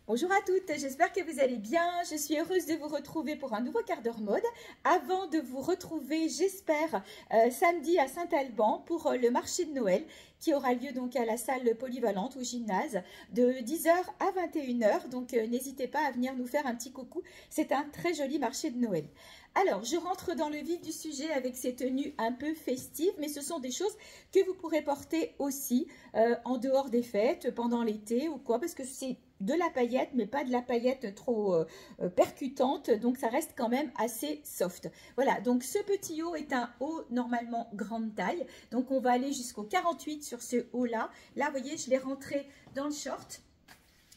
Bonjour à toutes, j'espère que vous allez bien. Je suis heureuse de vous retrouver pour un nouveau quart d'heure mode. Avant de vous retrouver, j'espère, samedi à Saint-Alban pour le marché de Noël qui aura lieu donc à la salle polyvalente au gymnase de 10h à 21h. Donc n'hésitez pas à venir nous faire un petit coucou. C'est un très joli marché de Noël. Alors, je rentre dans le vif du sujet avec ces tenues un peu festives, mais ce sont des choses que vous pourrez porter aussi en dehors des fêtes, pendant l'été ou quoi, parce que c'est de la paillette, mais pas de la paillette trop percutante, donc ça reste quand même assez soft. Voilà, donc ce petit haut est un haut normalement grande taille, donc on va aller jusqu'au 48 sur ce haut-là. Là, vous voyez, je l'ai rentré dans le short.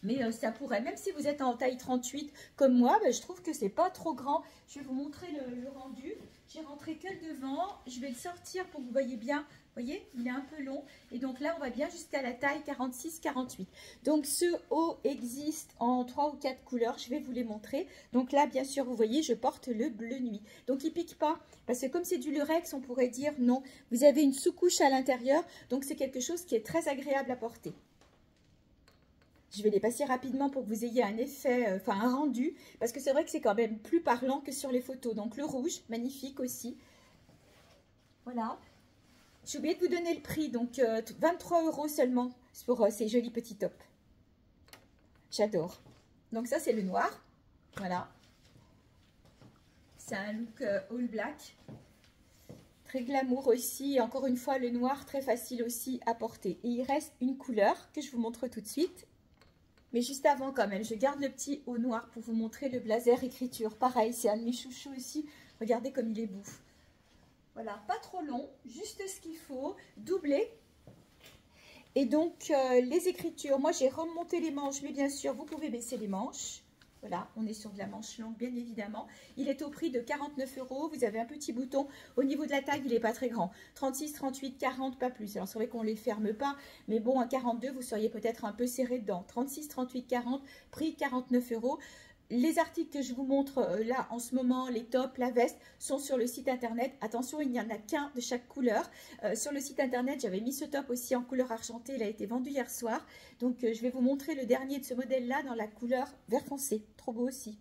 Mais ça pourrait, même si vous êtes en taille 38 comme moi, ben, je trouve que c'est pas trop grand. Je vais vous montrer le rendu. J'ai rentré que le devant. Je vais le sortir pour que vous voyez bien. Vous voyez, il est un peu long. Et donc là, on va bien jusqu'à la taille 46-48. Donc ce haut existe en 3 ou 4 couleurs. Je vais vous les montrer. Donc là, bien sûr, vous voyez, je porte le bleu nuit. Donc il pique pas. Parce que comme c'est du lurex, on pourrait dire non. Vous avez une sous-couche à l'intérieur. Donc c'est quelque chose qui est très agréable à porter. Je vais les passer rapidement pour que vous ayez un effet, un rendu, parce que c'est vrai que c'est quand même plus parlant que sur les photos. Donc le rouge, magnifique aussi. Voilà. J'ai oublié de vous donner le prix, donc 23 € seulement pour ces jolis petits tops. J'adore. Donc ça, c'est le noir. Voilà. C'est un look all black. Très glamour aussi. Encore une fois, le noir, très facile aussi à porter. Et il reste une couleur que je vous montre tout de suite. Mais juste avant quand même, je garde le petit haut noir pour vous montrer le blazer écriture. Pareil, c'est un de mes chouchous aussi. Regardez comme il est beau. Voilà, pas trop long, juste ce qu'il faut, doublé. Et donc, les écritures, moi j'ai remonté les manches, mais bien sûr, vous pouvez baisser les manches. Voilà, on est sur de la manche longue, bien évidemment. Il est au prix de 49 €. Vous avez un petit bouton. Au niveau de la taille, il n'est pas très grand. 36, 38, 40, pas plus. Alors, c'est vrai qu'on ne les ferme pas. Mais bon, à 42, vous seriez peut-être un peu serré dedans. 36, 38, 40, prix 49 €. Les articles que je vous montre là en ce moment, les tops, la veste, sont sur le site internet. Attention, il n'y en a qu'un de chaque couleur. Sur le site internet, j'avais mis ce top aussi en couleur argentée. Il a été vendu hier soir. Donc, je vais vous montrer le dernier de ce modèle-là dans la couleur vert foncé. Trop beau aussi.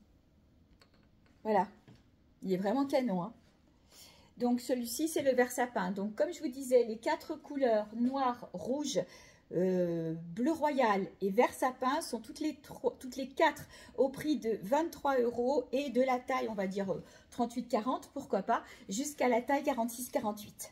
Voilà. Il est vraiment canon, hein. Donc, celui-ci, c'est le vert sapin. Donc, comme je vous disais, les 4 couleurs, noir, rouge, bleu royal et vert sapin sont toutes les 4 au prix de 23 € et de la taille, on va dire 38-40, pourquoi pas, jusqu'à la taille 46-48.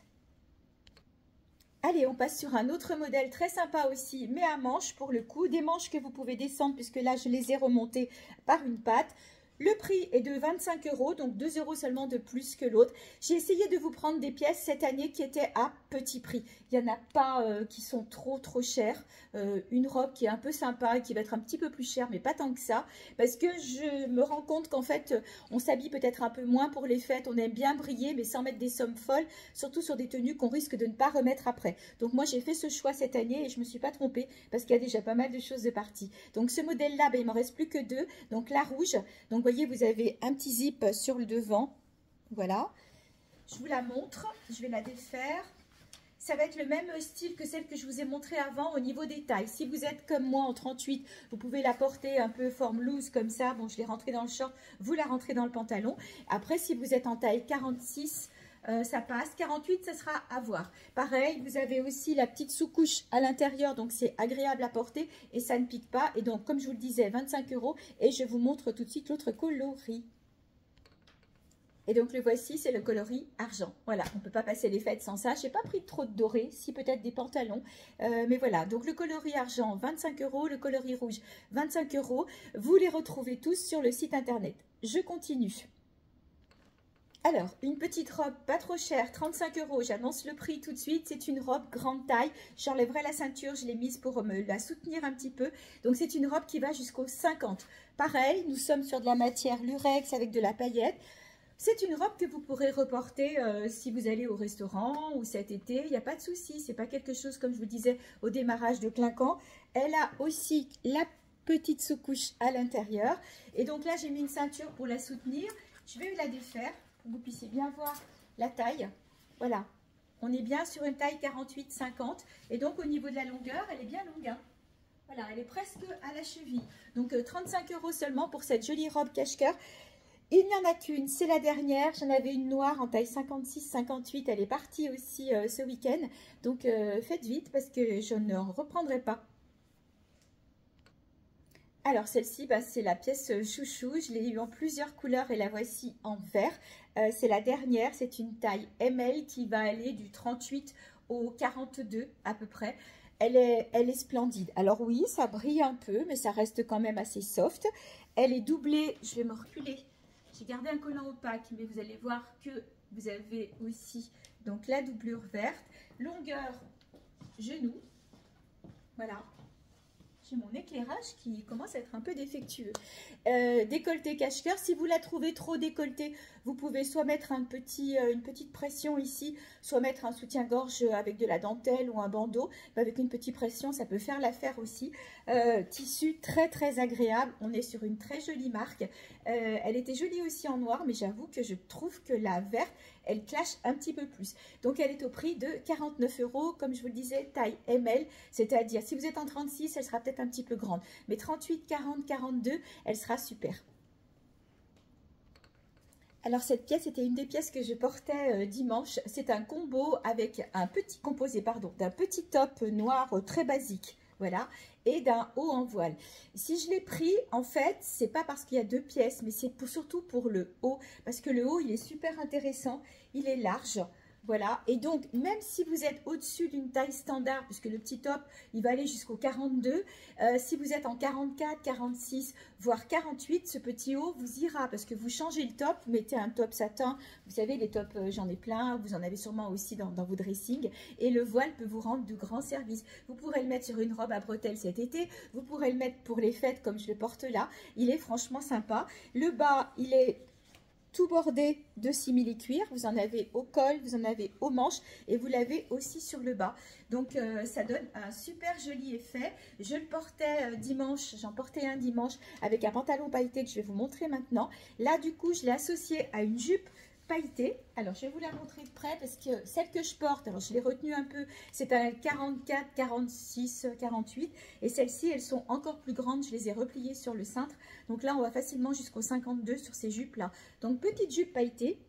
Allez, on passe sur un autre modèle très sympa aussi, mais à manches pour le coup, des manches que vous pouvez descendre puisque là je les ai remontées par une patte. Le prix est de 25 €, donc 2 € seulement de plus que l'autre. J'ai essayé de vous prendre des pièces cette année qui étaient à petit prix. Il n'y en a pas qui sont trop chères. Une robe qui est un peu sympa et qui va être un petit peu plus chère, mais pas tant que ça. Parce que je me rends compte qu'en fait, on s'habille peut-être un peu moins pour les fêtes. On aime bien briller, mais sans mettre des sommes folles. Surtout sur des tenues qu'on risque de ne pas remettre après. Donc moi, j'ai fait ce choix cette année et je ne me suis pas trompée parce qu'il y a déjà pas mal de choses de parties. Donc ce modèle-là, ben, il m'en reste plus que 2. Donc la rouge. Donc voyez, vous avez un petit zip sur le devant. Voilà. Je vous la montre. Je vais la défaire. Ça va être le même style que celle que je vous ai montré avant au niveau des tailles. Si vous êtes comme moi en 38, vous pouvez la porter un peu forme loose comme ça. Bon, je l'ai rentrée dans le short. Vous la rentrez dans le pantalon. Après, si vous êtes en taille 46, ça passe. 48, ça sera à voir. Pareil, vous avez aussi la petite sous-couche à l'intérieur, donc c'est agréable à porter et ça ne pique pas. Et donc, comme je vous le disais, 25 € et je vous montre tout de suite l'autre coloris. Et donc, le voici, c'est le coloris argent. Voilà, on ne peut pas passer les fêtes sans ça. Je n'ai pas pris trop de doré, si peut-être des pantalons. Mais voilà, donc le coloris argent, 25 €. Le coloris rouge, 25 €. Vous les retrouvez tous sur le site internet. Je continue. Alors, une petite robe pas trop chère, 35 €, j'annonce le prix tout de suite. C'est une robe grande taille. J'enlèverai la ceinture, je l'ai mise pour me la soutenir un petit peu. Donc, c'est une robe qui va jusqu'au 50. Pareil, nous sommes sur de la matière lurex avec de la paillette. C'est une robe que vous pourrez reporter si vous allez au restaurant ou cet été. Il n'y a pas de souci, c'est pas quelque chose, comme je vous disais, au démarrage de clinquant. Elle a aussi la petite sous-couche à l'intérieur. Et donc là, j'ai mis une ceinture pour la soutenir. Je vais la défaire pour que vous puissiez bien voir la taille. Voilà, on est bien sur une taille 48-50. Et donc, au niveau de la longueur, elle est bien longue, hein. Voilà, elle est presque à la cheville. Donc 35 € seulement pour cette jolie robe cache-cœur. Il n'y en a qu'une, c'est la dernière. J'en avais une noire en taille 56-58. Elle est partie aussi ce week-end. Donc faites vite parce que je ne reprendrai pas. Alors celle-ci, bah, c'est la pièce chouchou. Je l'ai eu en plusieurs couleurs et la voici en vert. C'est la dernière. C'est une taille ML qui va aller du 38 au 42 à peu près. Elle est splendide. Alors oui, ça brille un peu, mais ça reste quand même assez soft. Elle est doublée. Je vais me reculer. J'ai gardé un collant opaque, mais vous allez voir que vous avez aussi donc la doublure verte. Longueur genou. Voilà. J'ai mon éclairage qui commence à être un peu défectueux. Décolleté cache-cœur. Si vous la trouvez trop décolletée, vous pouvez soit mettre une petite pression ici, soit mettre un soutien-gorge avec de la dentelle ou un bandeau. Avec une petite pression, ça peut faire l'affaire aussi. Tissu très très agréable. On est sur une très jolie marque. Elle était jolie aussi en noir, mais j'avoue que je trouve que la verte, elle clash un petit peu plus. Donc elle est au prix de 49 €, comme je vous le disais, taille ML, c'est-à-dire si vous êtes en 36, elle sera peut-être un petit peu grande, mais 38, 40, 42, elle sera super. Alors cette pièce était une des pièces que je portais dimanche. C'est un combo avec un petit composé, pardon, d'un petit top noir très basique. Voilà, et d'un haut en voile. Si je l'ai pris, en fait, c'est pas parce qu'il y a deux pièces, mais c'est surtout pour le haut, parce que le haut, il est super intéressant, il est large, voilà. Et donc, même si vous êtes au-dessus d'une taille standard, puisque le petit top, il va aller jusqu'au 42, si vous êtes en 44, 46, voire 48, ce petit haut vous ira, parce que vous changez le top, vous mettez un top satin, vous savez, les tops, j'en ai plein, vous en avez sûrement aussi dans vos dressings, et le voile peut vous rendre de grands services. Vous pourrez le mettre sur une robe à bretelles cet été, vous pourrez le mettre pour les fêtes comme je le porte là, il est franchement sympa. Le bas, il est tout bordé de simili-cuir, vous en avez au col, vous en avez aux manches et vous l'avez aussi sur le bas. Donc ça donne un super joli effet. Je le portais dimanche, j'en portais un dimanche avec un pantalon pailleté que je vais vous montrer maintenant. Là du coup je l'ai associé à une jupe pailletée. Alors je vais vous la montrer de près parce que celle que je porte, alors je l'ai retenue un peu, c'est un 44, 46, 48 et celles-ci elles sont encore plus grandes, je les ai repliées sur le cintre. Donc là on va facilement jusqu'au 52 sur ces jupes là. Donc petite jupe pailletée.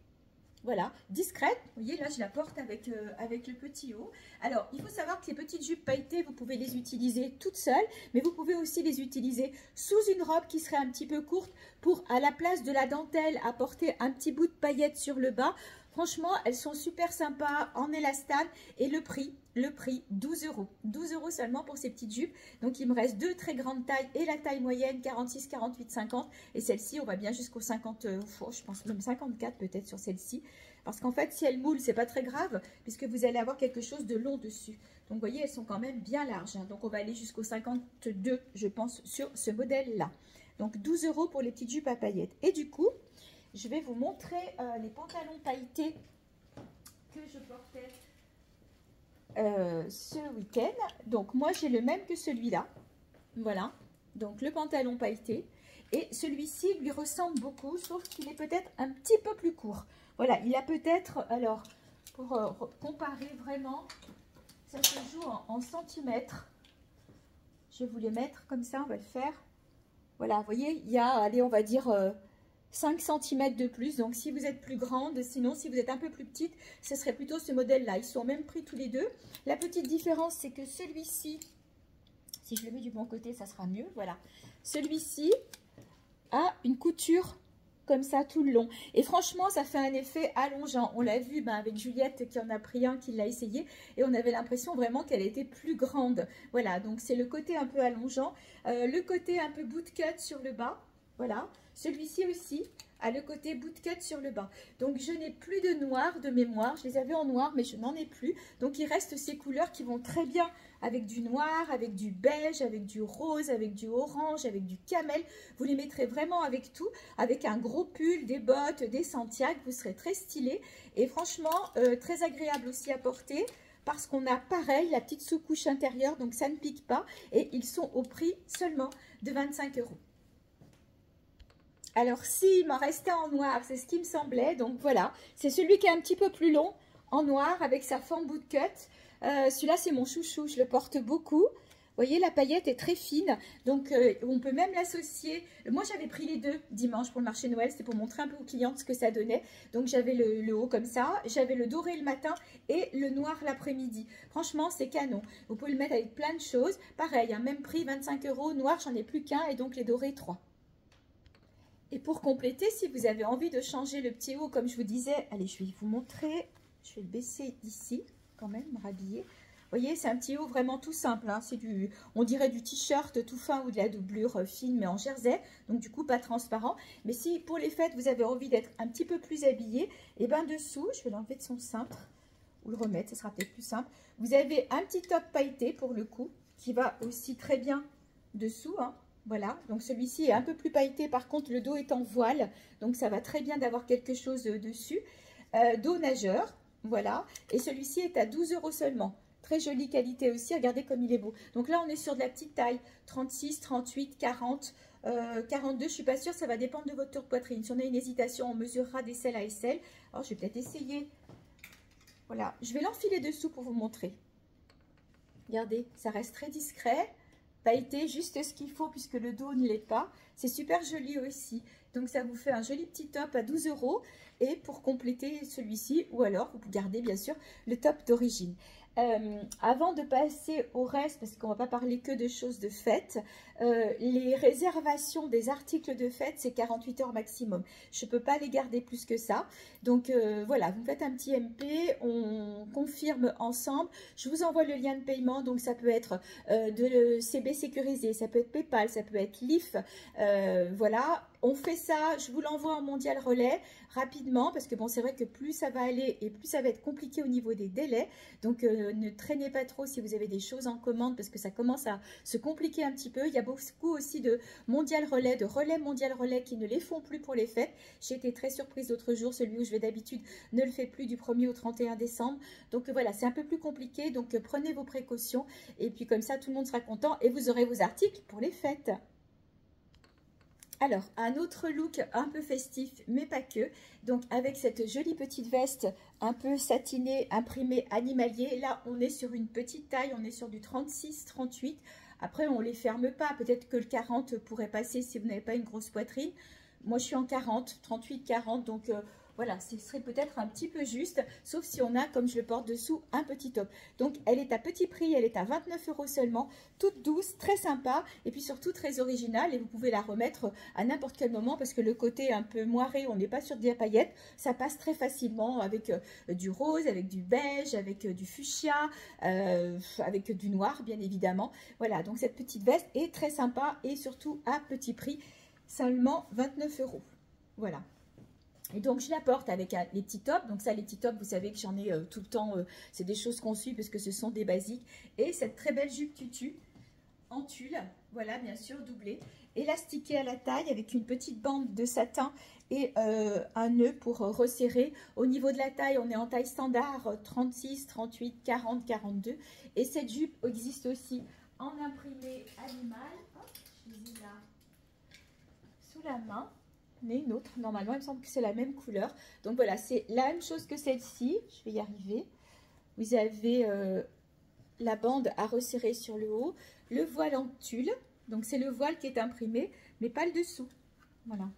Voilà, discrète, vous voyez là je la porte avec le petit haut. Alors il faut savoir que les petites jupes pailletées, vous pouvez les utiliser toutes seules, mais vous pouvez aussi les utiliser sous une robe qui serait un petit peu courte pour à la place de la dentelle apporter un petit bout de paillettes sur le bas. Franchement, elles sont super sympas en élastane et le prix 12 €. 12 € seulement pour ces petites jupes. Donc il me reste deux très grandes tailles et la taille moyenne 46, 48, 50 et celle-ci on va bien jusqu'au 50, je pense même 54 peut-être sur celle-ci. Parce qu'en fait si elle moule c'est pas très grave puisque vous allez avoir quelque chose de long dessus. Donc vous voyez elles sont quand même bien larges. Hein. Donc on va aller jusqu'au 52 je pense sur ce modèle là. Donc 12 € pour les petites jupes à paillettes. Et du coup je vais vous montrer les pantalons pailletés que je portais ce week-end. Donc moi j'ai le même que celui-là. Voilà. Donc le pantalon pailleté. Et celui-ci lui ressemble beaucoup, sauf qu'il est peut-être un petit peu plus court. Voilà, il a peut-être, alors pour comparer vraiment, ça se joue en centimètres. Je vais vous les mettre comme ça, on va le faire. Voilà, vous voyez, il y a, allez, on va dire 5 cm de plus. Donc si vous êtes plus grande, sinon si vous êtes un peu plus petite, ce serait plutôt ce modèle-là. Ils sont au même prix tous les deux. La petite différence, c'est que celui-ci, si je le mets du bon côté, ça sera mieux. Voilà, celui-ci a une couture comme ça tout le long. Et franchement, ça fait un effet allongeant. On l'a vu avec Juliette qui en a pris un, qui l'a essayé. Et on avait l'impression vraiment qu'elle était plus grande. Voilà, donc c'est le côté un peu allongeant. Le côté un peu bootcut sur le bas. Voilà, celui-ci aussi a le côté bootcut sur le bas. Donc je n'ai plus de noir de mémoire. Je les avais en noir, mais je n'en ai plus. Donc il reste ces couleurs qui vont très bien avec du noir, avec du beige, avec du rose, avec du orange, avec du camel. Vous les mettrez vraiment avec tout, avec un gros pull, des bottes, des Santiago. Vous serez très stylé et franchement très agréable aussi à porter. Parce qu'on a pareil la petite sous-couche intérieure, donc ça ne pique pas. Et ils sont au prix seulement de 25 €. Alors, s'il m'en restait en noir, c'est ce qui me semblait. Donc, voilà. C'est celui qui est un petit peu plus long, en noir, avec sa forme bootcut. Celui-là, c'est mon chouchou. Je le porte beaucoup. voyez, la paillette est très fine, donc on peut même l'associer. Moi, j'avais pris les deux dimanche pour le marché Noël, c'était pour montrer un peu aux clientes ce que ça donnait. Donc, j'avais le haut comme ça, j'avais le doré le matin et le noir l'après-midi. Franchement, c'est canon. Vous pouvez le mettre avec plein de choses. Pareil, hein, même prix, 25 €. Noir, j'en ai plus qu'un et donc les dorés, 3. Et pour compléter, si vous avez envie de changer le petit haut, comme je vous disais, allez, je vais vous montrer. Je vais le baisser ici, quand même, me rhabiller. Vous voyez, c'est un petit haut vraiment tout simple. Hein. C'est du, on dirait du t-shirt tout fin ou de la doublure fine, mais en jersey. Donc, du coup, pas transparent. Mais si, pour les fêtes, vous avez envie d'être un petit peu plus habillé, et bien dessous, je vais l'enlever de son cintre, ou le remettre, ce sera peut-être plus simple. Vous avez un petit top pailleté, pour le coup, qui va aussi très bien dessous. Hein. Voilà, donc celui-ci est un peu plus pailleté. Par contre, le dos est en voile. Donc, ça va très bien d'avoir quelque chose dessus. Dos nageur, voilà. Et celui-ci est à 12 € seulement. Très jolie qualité aussi, regardez comme il est beau. Donc là, on est sur de la petite taille, 36, 38, 40, 42, je suis pas sûre, ça va dépendre de votre tour de poitrine. Si on a une hésitation, on mesurera d'aisselle à aisselle. Alors, je vais peut-être essayer. Voilà, je vais l'enfiler dessous pour vous montrer. Regardez, ça reste très discret, pailleté, juste ce qu'il faut puisque le dos ne l'est pas. C'est super joli aussi. Donc, ça vous fait un joli petit top à 12 € et pour compléter celui-ci, ou alors vous gardez bien sûr le top d'origine. Avant de passer au reste, parce qu'on ne va pas parler que de choses de fête, les réservations des articles de fête, c'est 48 heures maximum. Je ne peux pas les garder plus que ça. Donc voilà, vous me faites un petit MP, on confirme ensemble. Je vous envoie le lien de paiement, donc ça peut être de CB sécurisé, ça peut être PayPal, ça peut être LIF. Voilà, on fait ça, je vous l'envoie en mondial relais rapidement, parce que bon, c'est vrai que plus ça va aller et plus ça va être compliqué au niveau des délais. Donc ne traînez pas trop si vous avez des choses en commande, parce que ça commence à se compliquer un petit peu. Il y a beaucoup aussi de mondial relais, de relais mondial relais qui ne les font plus pour les fêtes. J'ai été très surprise l'autre jour, celui où je vais d'habitude ne le fait plus du 1er au 31 décembre. Donc voilà, c'est un peu plus compliqué, donc prenez vos précautions et puis comme ça tout le monde sera content et vous aurez vos articles pour les fêtes. Alors, un autre look un peu festif, mais pas que. Donc, avec cette jolie petite veste un peu satinée, imprimée, animalier. Là, on est sur une petite taille, on est sur du 36, 38. Après, on ne les ferme pas. Peut-être que le 40 pourrait passer si vous n'avez pas une grosse poitrine. Moi, je suis en 40, 38, 40. Donc, voilà, ce serait peut-être un petit peu juste, sauf si on a, comme je le porte dessous, un petit top. Donc, elle est à petit prix, elle est à 29 € seulement, toute douce, très sympa, et puis surtout très originale. Et vous pouvez la remettre à n'importe quel moment, parce que le côté un peu moiré, on n'est pas sur des paillettes, ça passe très facilement avec du rose, avec du beige, avec du fuchsia, avec du noir, bien évidemment. Voilà, donc cette petite veste est très sympa, et surtout à petit prix, seulement 29 €. Voilà. Et donc, je la porte avec les petits tops. Donc ça, les petits tops, vous savez que j'en ai tout le temps. C'est des choses qu'on suit parce que ce sont des basiques. Et cette très belle jupe tutu en tulle. Voilà, bien sûr, doublée. Élastiquée à la taille avec une petite bande de satin et un nœud pour resserrer. Au niveau de la taille, on est en taille standard 36, 38, 40, 42. Et cette jupe existe aussi en imprimé animal. Hop, je les ai là sous la main. Une autre, normalement il me semble que c'est la même couleur. Donc voilà, c'est la même chose que celle-ci, je vais y arriver. Vous avez la bande à resserrer sur le haut, le voile en tulle, donc c'est le voile qui est imprimé, mais pas le dessous. Voilà,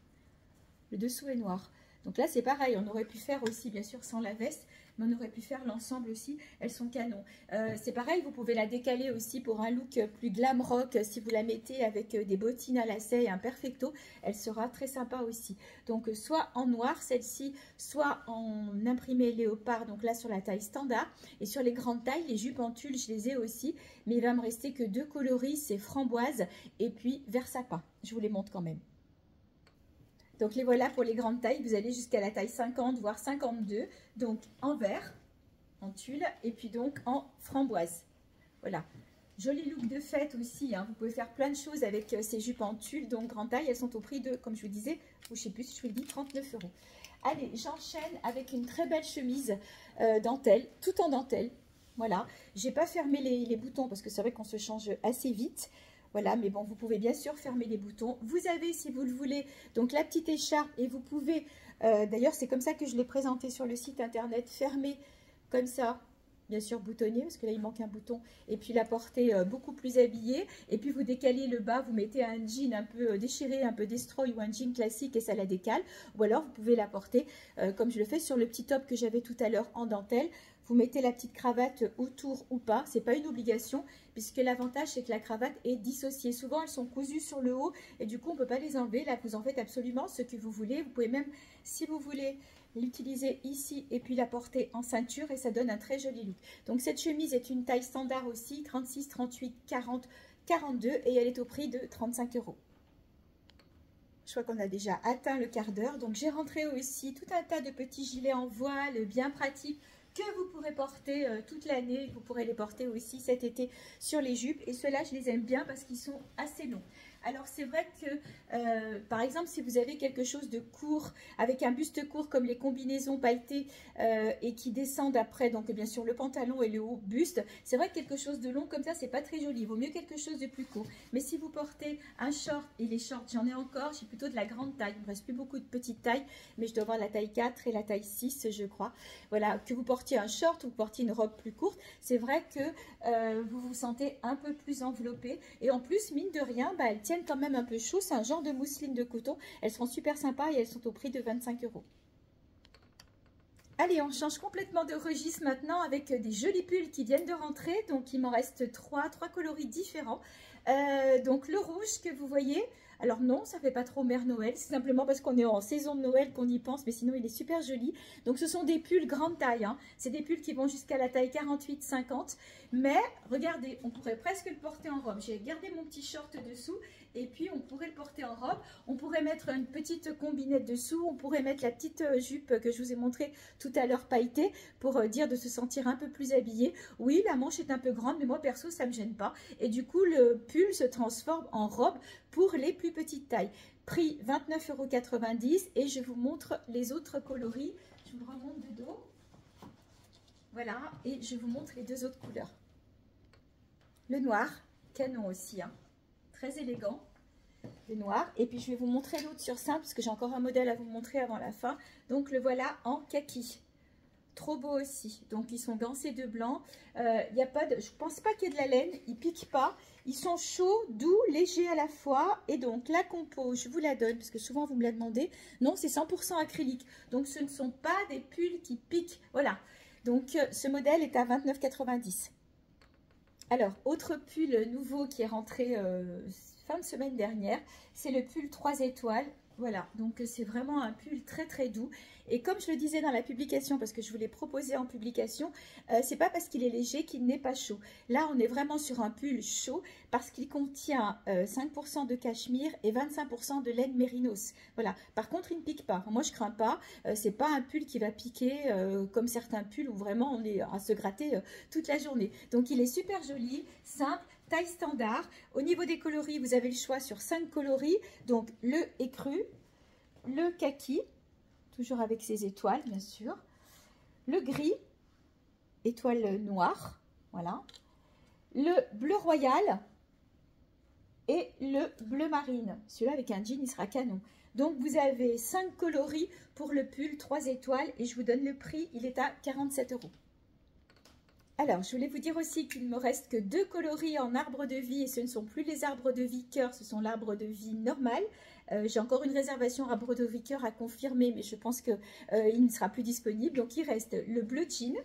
le dessous est noir. Donc là c'est pareil, on aurait pu faire aussi bien sûr sans la veste, mais on aurait pu faire l'ensemble aussi, elles sont canons. C'est pareil, vous pouvez la décaler aussi pour un look plus glam rock, si vous la mettez avec des bottines à lacets et un perfecto, elle sera très sympa aussi. Donc soit en noir celle-ci, soit en imprimé léopard, donc là sur la taille standard, et sur les grandes tailles, les jupes en tulle, je les ai aussi, mais il va me rester que deux coloris, c'est framboise et puis vert sapin. Je vous les montre quand même. Donc les voilà pour les grandes tailles, vous allez jusqu'à la taille 50 voire 52, donc en vert, en tulle et puis donc en framboise. Voilà, joli look de fête aussi, hein. Vous pouvez faire plein de choses avec ces jupes en tulle, donc grande taille, elles sont au prix de, comme je vous disais, ou je sais plus si je vous le dis, 39 €. Allez, j'enchaîne avec une très belle chemise dentelle, tout en dentelle. Voilà, j'ai pas fermé les boutons parce que c'est vrai qu'on se change assez vite. Voilà, mais bon, vous pouvez bien sûr fermer les boutons. Vous avez, si vous le voulez, donc la petite écharpe et vous pouvez, d'ailleurs, c'est comme ça que je l'ai présenté sur le site internet, fermer comme ça. bien sûr boutonné, parce que là il manque un bouton, et puis la porter beaucoup plus habillée, et puis vous décalez le bas, vous mettez un jean un peu déchiré, un peu destroy ou un jean classique et ça la décale, ou alors vous pouvez la porter comme je le fais sur le petit top que j'avais tout à l'heure en dentelle. Vous mettez la petite cravate autour ou pas, c'est pas une obligation, puisque l'avantage c'est que la cravate est dissociée. Souvent elles sont cousues sur le haut et du coup on ne peut pas les enlever. Là vous en faites absolument ce que vous voulez. Vous pouvez même, si vous voulez, l'utiliser ici et puis la porter en ceinture et ça donne un très joli look. Donc cette chemise est une taille standard aussi, 36, 38, 40, 42 et elle est au prix de 35 €. Je crois qu'on a déjà atteint le quart d'heure. Donc j'ai rentré aussi tout un tas de petits gilets en voile bien pratiques que vous pourrez porter toute l'année. Vous pourrez les porter aussi cet été sur les jupes. Et ceux-là, je les aime bien parce qu'ils sont assez longs. Alors c'est vrai que, par exemple, si vous avez quelque chose de court, avec un buste court comme les combinaisons pailletées et qui descendent après, donc bien sûr le pantalon et le haut buste, c'est vrai que quelque chose de long comme ça, c'est pas très joli. Il vaut mieux quelque chose de plus court. Mais si vous portez un short, et les shorts, j'en ai encore, j'ai plutôt de la grande taille. Il ne me reste plus beaucoup de petites tailles, mais je dois avoir la taille 4 et la taille 6, je crois. Voilà, que vous portiez un short ou que vous portiez une robe plus courte, c'est vrai que vous vous sentez un peu plus enveloppé. Et en plus, mine de rien, elles tiennent quand même un peu chaud, c'est un genre de mousseline de coton, elles seront super sympas et elles sont au prix de 25 €. Allez, on change complètement de registre maintenant avec des jolis pulls qui viennent de rentrer, donc il m'en reste trois coloris différents. Donc le rouge que vous voyez, alors non, ça fait pas trop mère Noël, c'est simplement parce qu'on est en saison de Noël qu'on y pense, mais sinon il est super joli. Donc ce sont des pulls grande taille, hein. C'est des pulls qui vont jusqu'à la taille 48-50, mais regardez, on pourrait presque le porter en robe. J'ai gardé mon petit short dessous et puis on pourrait le porter en robe. On pourrait mettre une petite combinette dessous, on pourrait mettre la petite jupe que je vous ai montrée tout à l'heure pailletée pour dire de se sentir un peu plus habillé. Oui, la manche est un peu grande, mais moi perso ça me gêne pas. Et du coup le pull se transforme en robe pour les plus petites tailles. Prix 29,90 € et je vous montre les autres coloris. Je vous remonte de dos. Voilà, et je vous montre les deux autres couleurs. Le noir, canon aussi, hein. Très élégant. Le noir. Et puis je vais vous montrer l'autre sur simple parce que j'ai encore un modèle à vous montrer avant la fin. Donc le voilà en kaki. Trop beau aussi. Donc ils sont gancés de blanc. Y a pas de, je pense pas qu'il y ait de la laine. Ils piquent pas. Ils sont chauds, doux, légers à la fois. Et donc la compo, je vous la donne parce que souvent vous me la demandez. Non, c'est 100% acrylique. Donc ce ne sont pas des pulls qui piquent. Voilà. Donc ce modèle est à 29,90 €. Alors, autre pull nouveau qui est rentré fin de semaine dernière, c'est le pull 3 étoiles. Voilà, donc c'est vraiment un pull très très doux. Et comme je le disais dans la publication, parce que je vous l'ai proposé en publication, c'est pas parce qu'il est léger qu'il n'est pas chaud. Là, on est vraiment sur un pull chaud parce qu'il contient 5% de cachemire et 25% de laine mérinos. Voilà. Par contre, il ne pique pas. Moi, je crains pas. C'est pas un pull qui va piquer comme certains pulls où vraiment on est à se gratter toute la journée. Donc, il est super joli, simple. Taille standard. Au niveau des coloris, vous avez le choix sur 5 coloris. Donc, le écru, le kaki, toujours avec ses étoiles, bien sûr. Le gris, étoile noire, voilà. Le bleu royal et le bleu marine. Celui-là, avec un jean, il sera canon. Donc, vous avez 5 coloris pour le pull 3 étoiles et je vous donne le prix. Il est à 47 €. Alors, je voulais vous dire aussi qu'il ne me reste que 2 coloris en arbre de vie et ce ne sont plus les arbres de vie cœur, ce sont l'arbre de vie normal. J'ai encore une réservation arbre de vie cœur à confirmer, mais je pense qu'il ne sera plus disponible. Donc, il reste le bleu jean,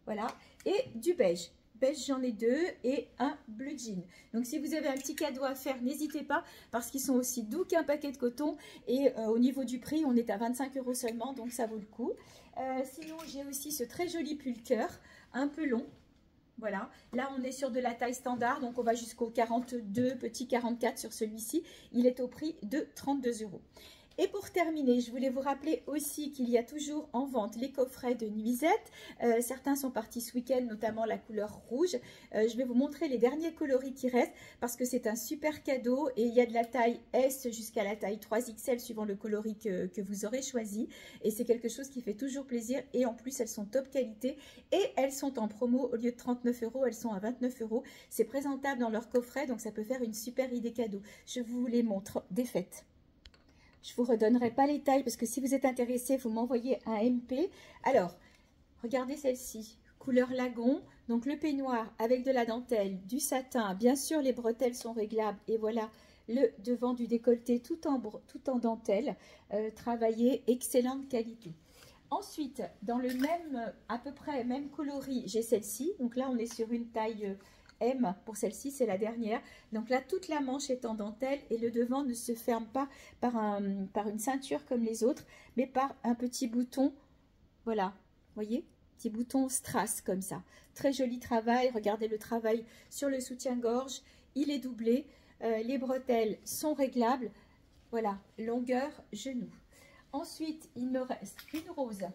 voilà, et du beige. Beige, j'en ai 2 et un bleu jean. Donc, si vous avez un petit cadeau à faire, n'hésitez pas parce qu'ils sont aussi doux qu'un paquet de coton. Et au niveau du prix, on est à 25 € seulement, donc ça vaut le coup. Sinon, j'ai aussi ce très joli pull cœur, un peu long. Voilà, là on est sur de la taille standard, donc on va jusqu'au 42, petit 44 sur celui-ci. Il est au prix de 32 €. Et pour terminer, je voulais vous rappeler aussi qu'il y a toujours en vente les coffrets de nuisettes. Certains sont partis ce week-end, notamment la couleur rouge. Je vais vous montrer les derniers coloris qui restent parce que c'est un super cadeau. Et il y a de la taille S jusqu'à la taille 3XL suivant le coloris que vous aurez choisi. Et c'est quelque chose qui fait toujours plaisir. Et en plus, elles sont top qualité. Et elles sont en promo. Au lieu de 39 €, elles sont à 29 €. C'est présentable dans leur coffret, donc ça peut faire une super idée cadeau. Je vous les montre défaites. Je ne vous redonnerai pas les tailles parce que si vous êtes intéressé, vous m'envoyez un MP. Alors, regardez celle-ci. couleur lagon. Donc le peignoir avec de la dentelle, du satin. Bien sûr, les bretelles sont réglables. Et voilà le devant du décolleté tout en dentelle. Travaillé, excellente qualité. Ensuite, dans le même, à peu près même coloris, j'ai celle-ci. Donc là, on est sur une taille M. Pour celle-ci, c'est la dernière. Donc là, toute la manche est en dentelle et le devant ne se ferme pas par une ceinture comme les autres, mais par un petit bouton. Voilà, voyez, petit bouton strass comme ça. Très joli travail. Regardez le travail sur le soutien-gorge. Il est doublé. Les bretelles sont réglables. Voilà, longueur genou. Ensuite, il me reste une rose.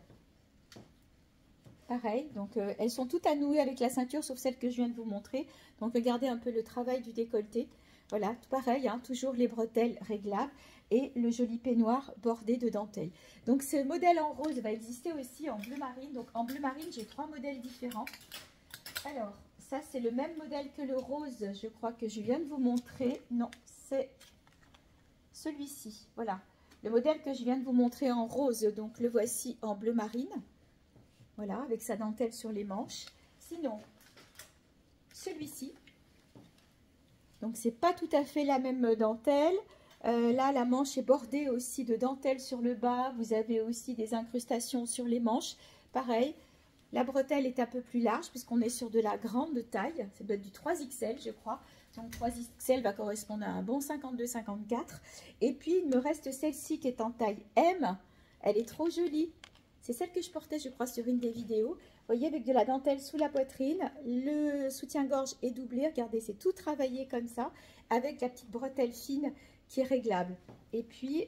Pareil, donc elles sont toutes à nouer avec la ceinture, sauf celle que je viens de vous montrer. Donc, regardez un peu le travail du décolleté. Voilà, pareil, hein, toujours les bretelles réglables et le joli peignoir bordé de dentelle. Donc, ce modèle en rose va exister aussi en bleu marine. Donc, en bleu marine, j'ai 3 modèles différents. Alors, ça, c'est le même modèle que le rose, je crois que je viens de vous montrer. Non, c'est celui-ci, voilà. Le modèle que je viens de vous montrer en rose, donc le voici en bleu marine. Voilà, avec sa dentelle sur les manches. Sinon, celui-ci. Donc, c'est pas tout à fait la même dentelle. Là, la manche est bordée aussi de dentelle sur le bas. Vous avez aussi des incrustations sur les manches. Pareil, la bretelle est un peu plus large puisqu'on est sur de la grande taille. Ça doit être du 3XL, je crois. Donc 3XL va correspondre à un bon 52-54. Et puis, il me reste celle-ci qui est en taille M. Elle est trop jolie. C'est celle que je portais, je crois, sur une des vidéos. Vous voyez, avec de la dentelle sous la poitrine. Le soutien-gorge est doublé. Regardez, c'est tout travaillé comme ça. Avec la petite bretelle fine qui est réglable. Et puis,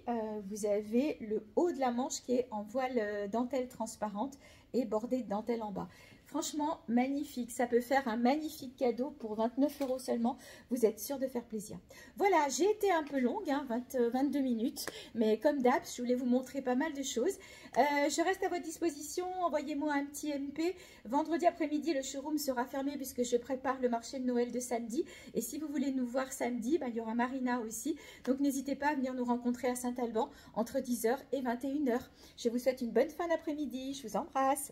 vous avez le haut de la manche qui est en voile dentelle transparente et bordée de dentelle en bas. Franchement, magnifique. Ça peut faire un magnifique cadeau pour 29 € seulement. Vous êtes sûr de faire plaisir. Voilà, j'ai été un peu longue, hein, 22 minutes. Mais comme d'hab, je voulais vous montrer pas mal de choses. Je reste à votre disposition. Envoyez-moi un petit MP. Vendredi après-midi, le showroom sera fermé puisque je prépare le marché de Noël de samedi. Et si vous voulez nous voir samedi, il y aura Marina aussi. Donc, n'hésitez pas à venir nous rencontrer à Saint-Alban entre 10 h et 21 h. Je vous souhaite une bonne fin d'après-midi. Je vous embrasse.